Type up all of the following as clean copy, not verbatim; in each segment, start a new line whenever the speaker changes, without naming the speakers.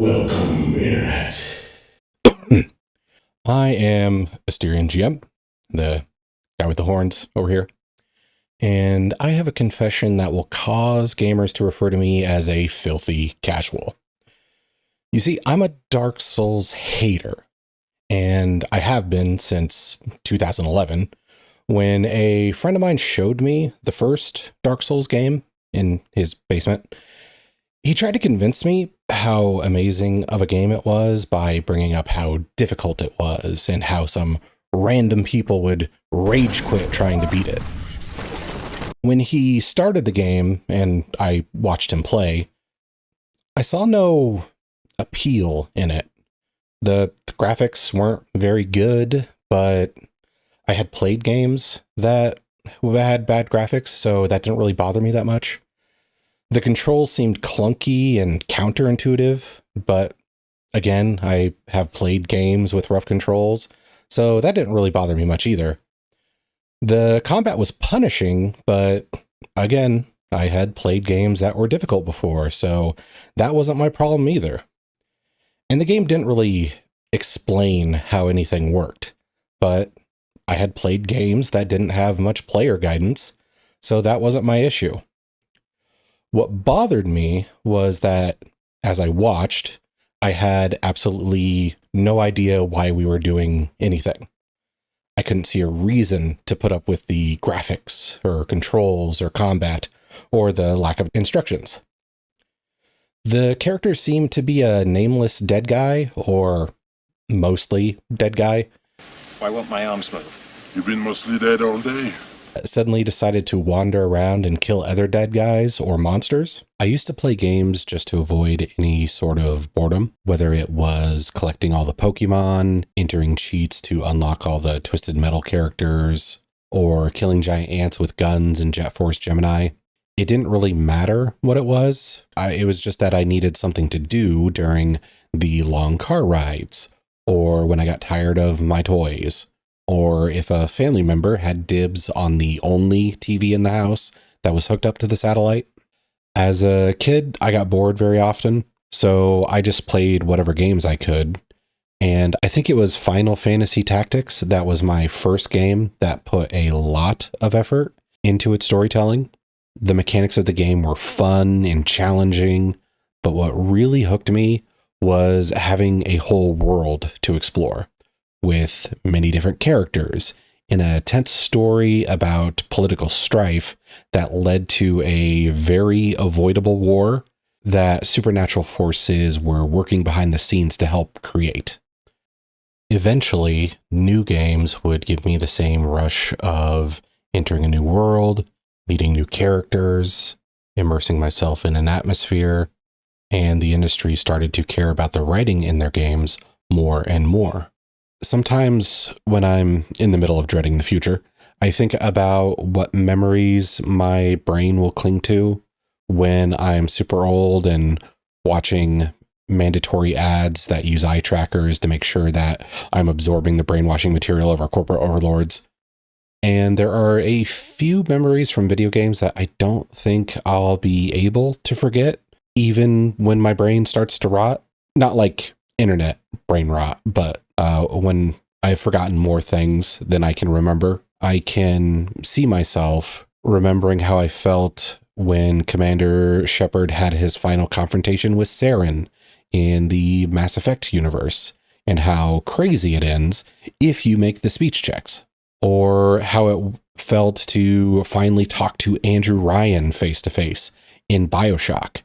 Welcome, Internet.
I am Asterian GM, the guy with the horns over here, and I have a confession that will cause gamers to refer to me as a filthy casual. You see, I'm a Dark Souls hater, and I have been since 2011, when a friend of mine showed me the first Dark Souls game in his basement. He tried to convince me how amazing of a game it was by bringing up how difficult it was and how some random people would rage quit trying to beat it. When he started the game and I watched him play, I saw no appeal in it. The graphics weren't very good, but I had played games that had bad graphics, so that didn't really bother me that much. The controls seemed clunky and counterintuitive, but again, I have played games with rough controls, so that didn't really bother me much either. The combat was punishing, but again, I had played games that were difficult before, so that wasn't my problem either. And the game didn't really explain how anything worked, but I had played games that didn't have much player guidance, so that wasn't my issue. What bothered me was that as I watched, I had absolutely no idea why we were doing anything. I couldn't see a reason to put up with the graphics or controls or combat or the lack of instructions. The character seemed to be a nameless dead guy, or mostly dead guy.
Why won't my arms move?
You've been mostly dead all day.
Suddenly decided to wander around and kill other dead guys or monsters. I used to play games just to avoid any sort of boredom, whether it was collecting all the Pokemon, entering cheats to unlock all the Twisted Metal characters, or killing giant ants with guns in Jet Force Gemini. It didn't really matter what it was. It was just that I needed something to do during the long car rides, or when I got tired of my toys, or if a family member had dibs on the only TV in the house that was hooked up to the satellite. As a kid, I got bored very often, so I just played whatever games I could. And I think it was Final Fantasy Tactics that was my first game that put a lot of effort into its storytelling. The mechanics of the game were fun and challenging, but what really hooked me was having a whole world to explore, with many different characters, in a tense story about political strife that led to a very avoidable war that supernatural forces were working behind the scenes to help create. Eventually, new games would give me the same rush of entering a new world, meeting new characters, immersing myself in an atmosphere, and the industry started to care about the writing in their games more and more. Sometimes when I'm in the middle of dreading the future, I think about what memories my brain will cling to when I'm super old and watching mandatory ads that use eye trackers to make sure that I'm absorbing the brainwashing material of our corporate overlords. And there are a few memories from video games that I don't think I'll be able to forget, even when my brain starts to rot. Not like internet brain rot, but when I've forgotten more things than I can remember. I can see myself remembering how I felt when Commander Shepard had his final confrontation with Saren in the Mass Effect universe, and how crazy it ends if you make the speech checks, or how it felt to finally talk to Andrew Ryan face to face in BioShock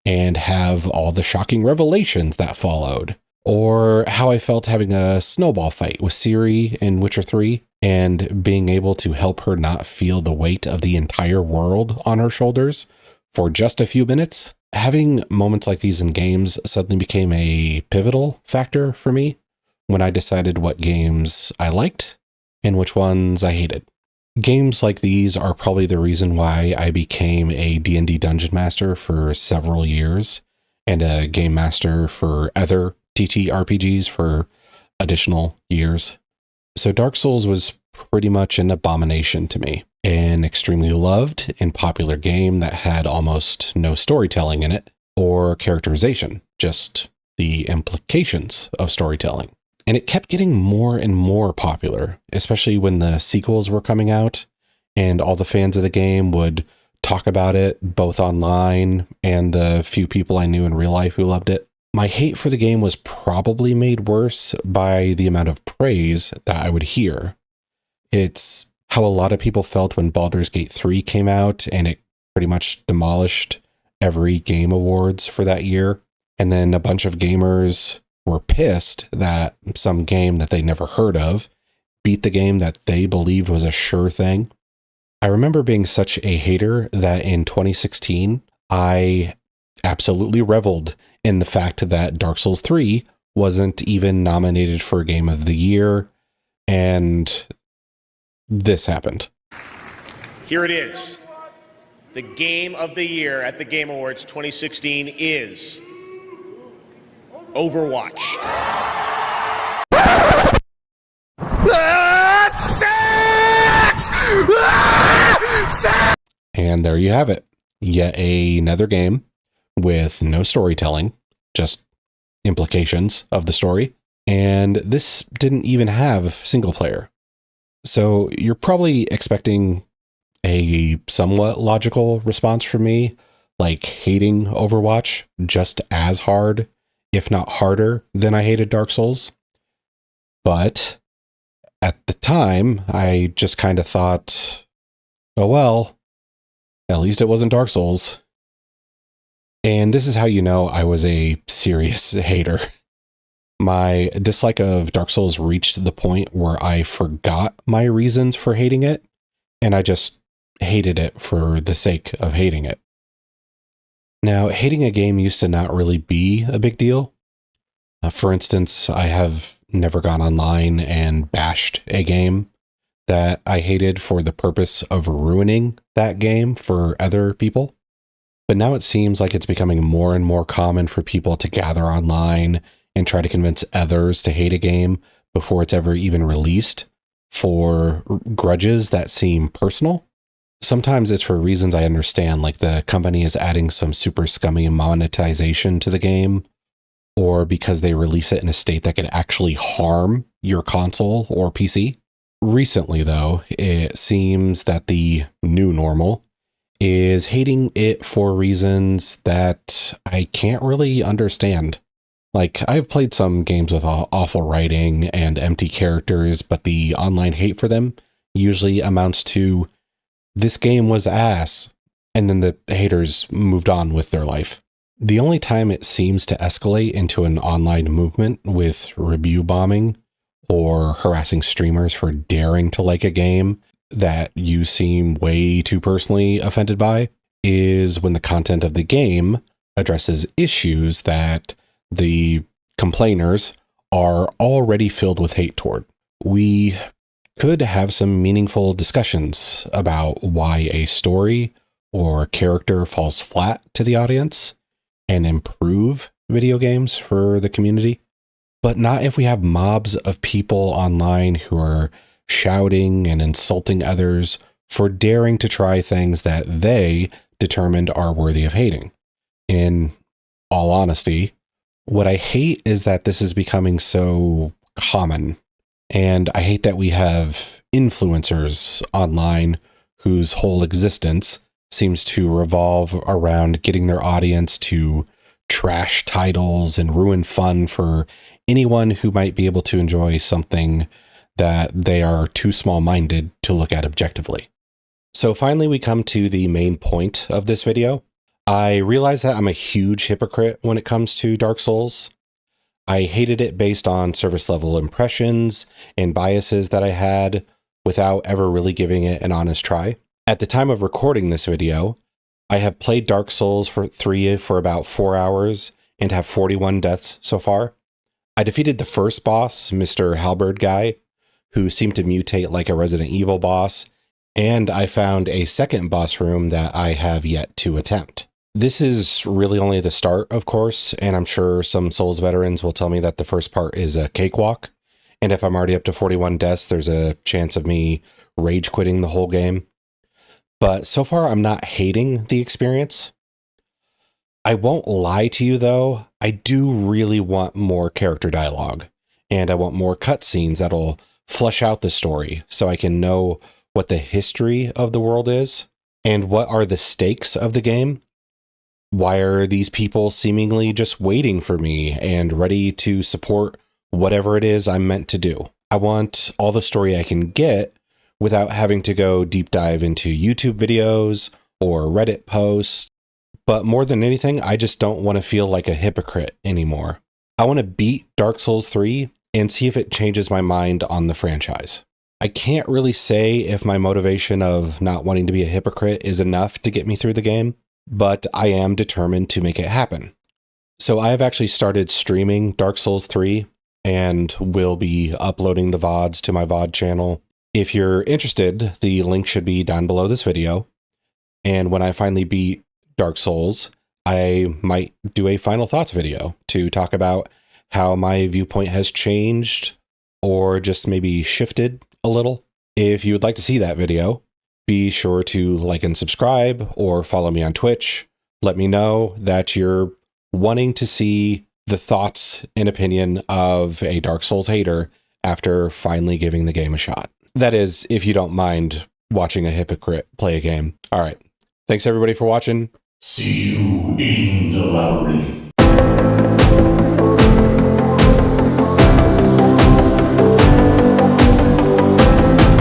and have all the shocking revelations that followed. Or how I felt having a snowball fight with Ciri in Witcher 3 and being able to help her not feel the weight of the entire world on her shoulders for just a few minutes. Having moments like these in games suddenly became a pivotal factor for me when I decided what games I liked and which ones I hated. Games like these are probably the reason why I became a D&D dungeon master for several years and a game master for other TTRPGs for additional years. So Dark Souls was pretty much an abomination to me. An extremely loved and popular game that had almost no storytelling in it or characterization, just the implications of storytelling. And it kept getting more and more popular, especially when the sequels were coming out and all the fans of the game would talk about it both online and the few people I knew in real life who loved it. My hate for the game was probably made worse by the amount of praise that I would hear. It's how a lot of people felt when Baldur's Gate 3 came out and it pretty much demolished every game awards for that year. And then a bunch of gamers were pissed that some game that they never heard of beat the game that they believed was a sure thing. I remember being such a hater that in 2016, I absolutely reveled in the fact that Dark Souls 3 wasn't even nominated for Game of the Year, and this happened.
Here it is. The Game of the Year at the Game Awards 2016 is Overwatch.
And there you have it. Yet another game with no storytelling, just implications of the story. And this didn't even have single player. So you're probably expecting a somewhat logical response from me, like hating Overwatch just as hard, if not harder, than I hated Dark Souls. But at the time, I just kind of thought, oh well, at least it wasn't Dark Souls. And this is how you know I was a serious hater. My dislike of Dark Souls reached the point where I forgot my reasons for hating it, and I just hated it for the sake of hating it. Now, hating a game used to not really be a big deal. For instance, I have never gone online and bashed a game that I hated for the purpose of ruining that game for other people. But now it seems like it's becoming more and more common for people to gather online and try to convince others to hate a game before it's ever even released for grudges that seem personal. Sometimes it's for reasons I understand, like the company is adding some super scummy monetization to the game, or because they release it in a state that could actually harm your console or PC. Recently, though, it seems that the new normal is hating it for reasons that I can't really understand. Like, I've played some games with awful writing and empty characters, but the online hate for them usually amounts to, this game was ass, and then the haters moved on with their life. The only time it seems to escalate into an online movement with review bombing or harassing streamers for daring to like a game that you seem way too personally offended by is when the content of the game addresses issues that the complainers are already filled with hate toward. We could have some meaningful discussions about why a story or character falls flat to the audience and improve video games for the community, but not if we have mobs of people online who are shouting and insulting others for daring to try things that they determined are worthy of hating. In all honesty, what I hate is that this is becoming so common, and I hate that we have influencers online whose whole existence seems to revolve around getting their audience to trash titles and ruin fun for anyone who might be able to enjoy something that they are too small-minded to look at objectively. So finally, we come to the main point of this video. I realize that I'm a huge hypocrite when it comes to Dark Souls. I hated it based on service level impressions and biases that I had without ever really giving it an honest try. At the time of recording this video, I have played Dark Souls 3 for about 4 hours and have 41 deaths so far. I defeated the first boss, Mr. Halberd guy, who seemed to mutate like a Resident Evil boss, and I found a second boss room that I have yet to attempt. This is really only the start, of course, and I'm sure some Souls veterans will tell me that the first part is a cakewalk, and if I'm already up to 41 deaths, there's a chance of me rage quitting the whole game. But so far, I'm not hating the experience. I won't lie to you though, I do really want more character dialogue, and I want more cutscenes that'll flesh out the story so I can know what the history of the world is and what are the stakes of the game. Why are these people seemingly just waiting for me and ready to support whatever it is I'm meant to do? I want all the story I can get without having to go deep dive into YouTube videos or Reddit posts. But more than anything, I just don't want to feel like a hypocrite anymore. I want to beat Dark Souls 3 and see if it changes my mind on the franchise. I can't really say if my motivation of not wanting to be a hypocrite is enough to get me through the game, but I am determined to make it happen. So I have actually started streaming Dark Souls 3 and will be uploading the VODs to my VOD channel. If you're interested, the link should be down below this video. And when I finally beat Dark Souls, I might do a final thoughts video to talk about how my viewpoint has changed or just maybe shifted a little. If you would like to see that video, be sure to like and subscribe or follow me on Twitch. Let me know that you're wanting to see the thoughts and opinion of a Dark Souls hater after finally giving the game a shot. That is, if you don't mind watching a hypocrite play a game. All right. Thanks everybody for watching.
See you in the labyrinth.